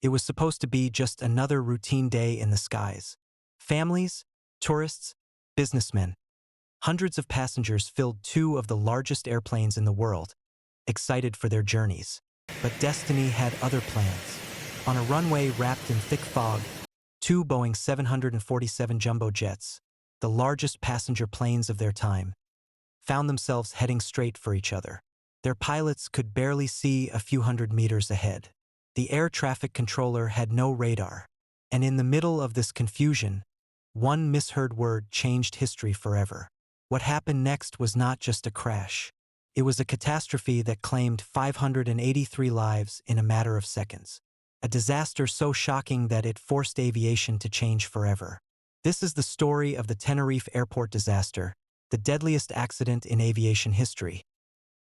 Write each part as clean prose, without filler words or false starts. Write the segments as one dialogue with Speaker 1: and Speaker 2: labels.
Speaker 1: It was supposed to be just another routine day in the skies. Families, tourists, businessmen. Hundreds of passengers filled two of the largest airplanes in the world, excited for their journeys. But destiny had other plans. On a runway wrapped in thick fog, two Boeing 747 jumbo jets, the largest passenger planes of their time, found themselves heading straight for each other. Their pilots could barely see a few hundred meters ahead. The air traffic controller had no radar. And in the middle of this confusion, one misheard word changed history forever. What happened next was not just a crash. It was a catastrophe that claimed 583 lives in a matter of seconds. A disaster so shocking that it forced aviation to change forever. This is the story of the Tenerife Airport Disaster, the deadliest accident in aviation history.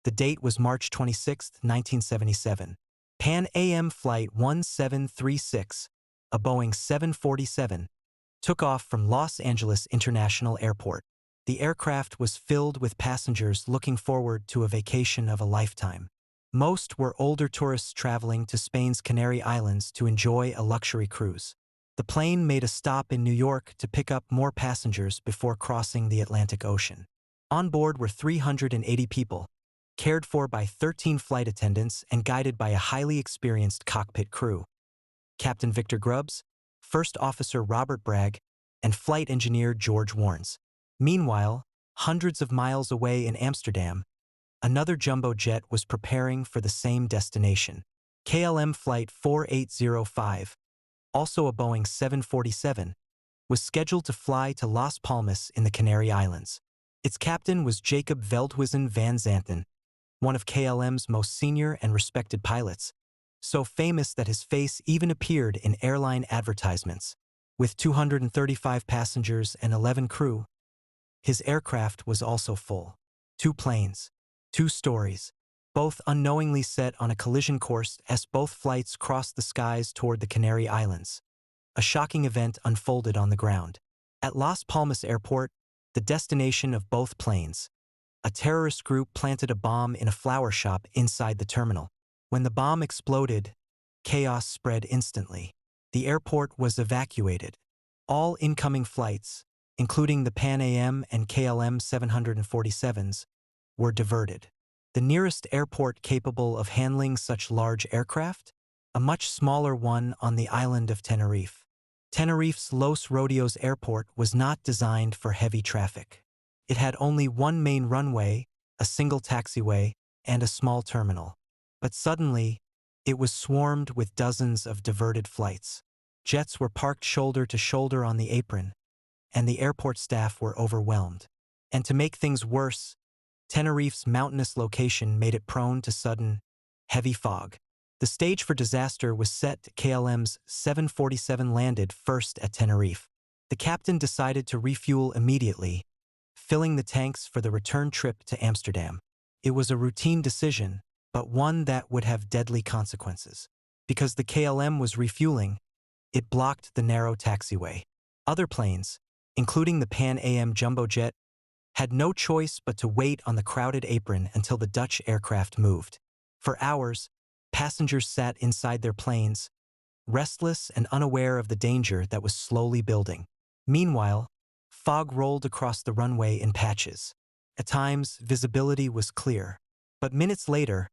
Speaker 1: The date was March 26, 1977. Pan Am Flight 1736, a Boeing 747, took off from Los Angeles International Airport. The aircraft was filled with passengers looking forward to a vacation of a lifetime. Most were older tourists traveling to Spain's Canary Islands to enjoy a luxury cruise. The plane made a stop in New York to pick up more passengers before crossing the Atlantic Ocean. On board were 380 people, cared for by 13 flight attendants and guided by a highly experienced cockpit crew. Captain Victor Grubbs, First Officer Robert Bragg, and Flight Engineer George Warnes. Meanwhile, hundreds of miles away in Amsterdam, another jumbo jet was preparing for the same destination. KLM Flight 4805, also a Boeing 747, was scheduled to fly to Las Palmas in the Canary Islands. Its captain was Jacob Veldhuizen van Zanten, one of KLM's most senior and respected pilots, so famous that his face even appeared in airline advertisements. With 235 passengers and 11 crew, his aircraft was also full. Two planes, two stories, both unknowingly set on a collision course as both flights crossed the skies toward the Canary Islands. A shocking event unfolded on the ground. At Las Palmas Airport, the destination of both planes, a terrorist group planted a bomb in a flower shop inside the terminal. When the bomb exploded, chaos spread instantly. The airport was evacuated. All incoming flights, including the Pan Am and KLM 747s, were diverted. The nearest airport capable of handling such large aircraft? A much smaller one on the island of Tenerife. Tenerife's Los Rodeos Airport was not designed for heavy traffic. It had only one main runway, a single taxiway, and a small terminal. But suddenly, it was swarmed with dozens of diverted flights. Jets were parked shoulder to shoulder on the apron, and the airport staff were overwhelmed. And to make things worse, Tenerife's mountainous location made it prone to sudden, heavy fog. The stage for disaster was set. KLM's 747 landed first at Tenerife. The captain decided to refuel immediately, filling the tanks for the return trip to Amsterdam. It was a routine decision, but one that would have deadly consequences. Because the KLM was refueling, it blocked the narrow taxiway. Other planes, including the Pan Am jumbo jet, had no choice but to wait on the crowded apron until the Dutch aircraft moved. For hours, passengers sat inside their planes, restless and unaware of the danger that was slowly building. Meanwhile, fog rolled across the runway in patches. At times, visibility was clear, but minutes later,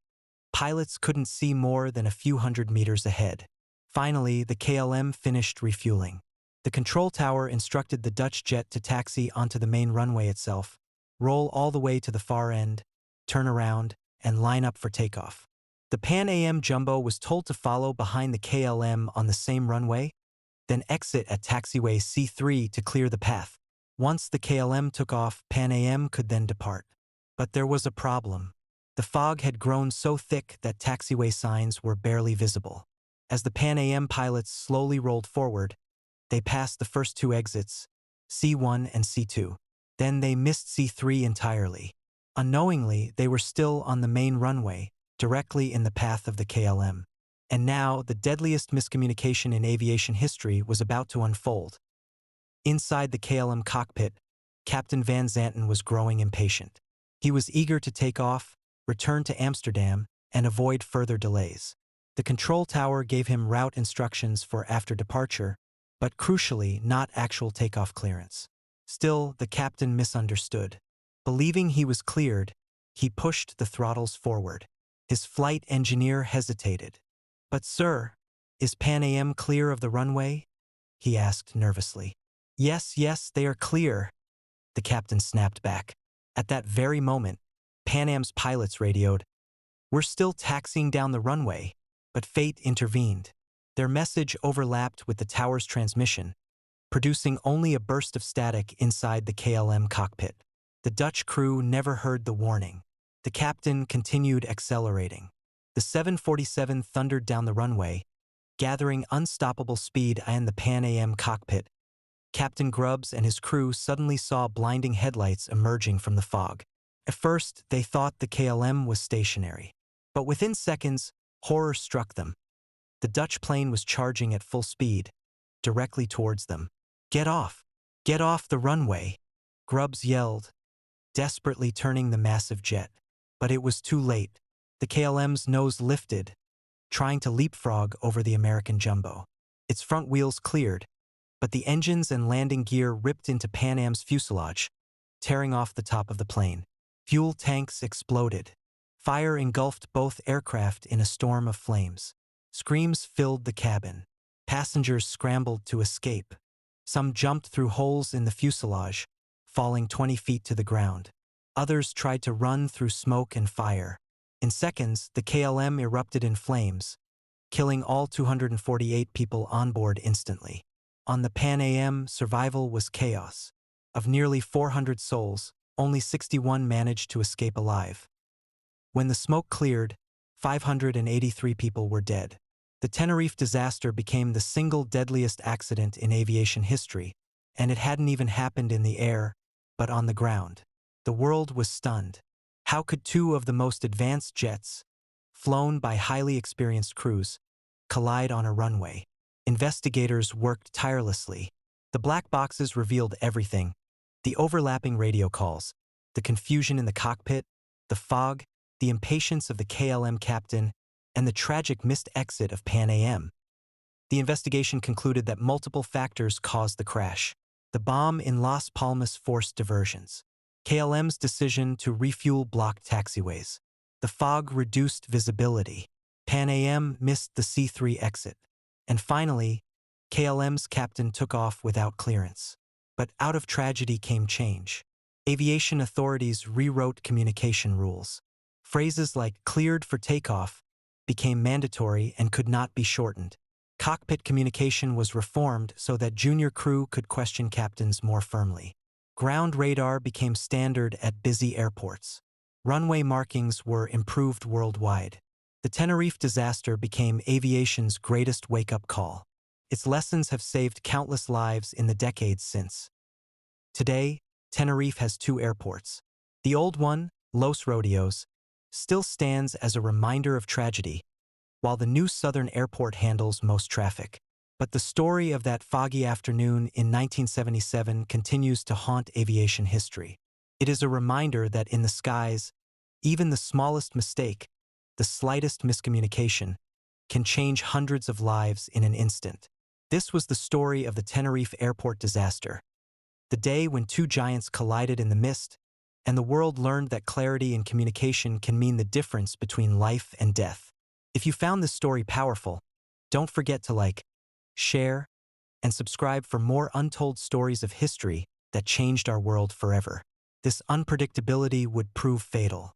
Speaker 1: pilots couldn't see more than a few hundred meters ahead. Finally, the KLM finished refueling. The control tower instructed the Dutch jet to taxi onto the main runway itself, roll all the way to the far end, turn around, and line up for takeoff. The Pan Am Jumbo was told to follow behind the KLM on the same runway, then exit at taxiway C3 to clear the path. Once the KLM took off, Pan Am could then depart. But there was a problem. The fog had grown so thick that taxiway signs were barely visible. As the Pan Am pilots slowly rolled forward, they passed the first two exits, C1 and C2. Then they missed C3 entirely. Unknowingly, they were still on the main runway, directly in the path of the KLM. And now, the deadliest miscommunication in aviation history was about to unfold. Inside the KLM cockpit, Captain Van Zanten was growing impatient. He was eager to take off, return to Amsterdam, and avoid further delays. The control tower gave him route instructions for after departure, but crucially not actual takeoff clearance. Still, the captain misunderstood. Believing he was cleared, he pushed the throttles forward. His flight engineer hesitated. "But sir, is Pan Am clear of the runway?" he asked nervously. "Yes, yes, they are clear," the captain snapped back. At that very moment, Pan Am's pilots radioed, "We're still taxiing down the runway," but fate intervened. Their message overlapped with the tower's transmission, producing only a burst of static inside the KLM cockpit. The Dutch crew never heard the warning. The captain continued accelerating. The 747 thundered down the runway, gathering unstoppable speed in the Pan Am cockpit. Captain Grubbs and his crew suddenly saw blinding headlights emerging from the fog. At first, they thought the KLM was stationary. But within seconds, horror struck them. The Dutch plane was charging at full speed, directly towards them. "Get off! Get off the runway!" Grubbs yelled, desperately turning the massive jet. But it was too late. The KLM's nose lifted, trying to leapfrog over the American jumbo. Its front wheels cleared, but the engines and landing gear ripped into Pan Am's fuselage, tearing off the top of the plane. Fuel tanks exploded. Fire engulfed both aircraft in a storm of flames. Screams filled the cabin. Passengers scrambled to escape. Some jumped through holes in the fuselage, falling 20 feet to the ground. Others tried to run through smoke and fire. In seconds, the KLM erupted in flames, killing all 248 people on board instantly. On the Pan Am, survival was chaos. Of nearly 400 souls, only 61 managed to escape alive. When the smoke cleared, 583 people were dead. The Tenerife disaster became the single deadliest accident in aviation history, and it hadn't even happened in the air, but on the ground. The world was stunned. How could two of the most advanced jets, flown by highly experienced crews, collide on a runway? Investigators worked tirelessly. The black boxes revealed everything: the overlapping radio calls, the confusion in the cockpit, the fog, the impatience of the KLM captain, and the tragic missed exit of Pan Am. The investigation concluded that multiple factors caused the crash. The bomb in Las Palmas forced diversions. KLM's decision to refuel blocked taxiways. The fog reduced visibility. Pan Am missed the C3 exit. And finally, KLM's captain took off without clearance. But out of tragedy came change. Aviation authorities rewrote communication rules. Phrases like "cleared for takeoff" became mandatory and could not be shortened. Cockpit communication was reformed so that junior crew could question captains more firmly. Ground radar became standard at busy airports. Runway markings were improved worldwide. The Tenerife disaster became aviation's greatest wake-up call. Its lessons have saved countless lives in the decades since. Today, Tenerife has two airports. The old one, Los Rodeos, still stands as a reminder of tragedy, while the new southern airport handles most traffic. But the story of that foggy afternoon in 1977 continues to haunt aviation history. It is a reminder that in the skies, even the smallest mistake, the slightest miscommunication, can change hundreds of lives in an instant. This was the story of the Tenerife Airport Disaster, the day when two giants collided in the mist, and the world learned that clarity in communication can mean the difference between life and death. If you found this story powerful, don't forget to like, share, and subscribe for more untold stories of history that changed our world forever. This unpredictability would prove fatal.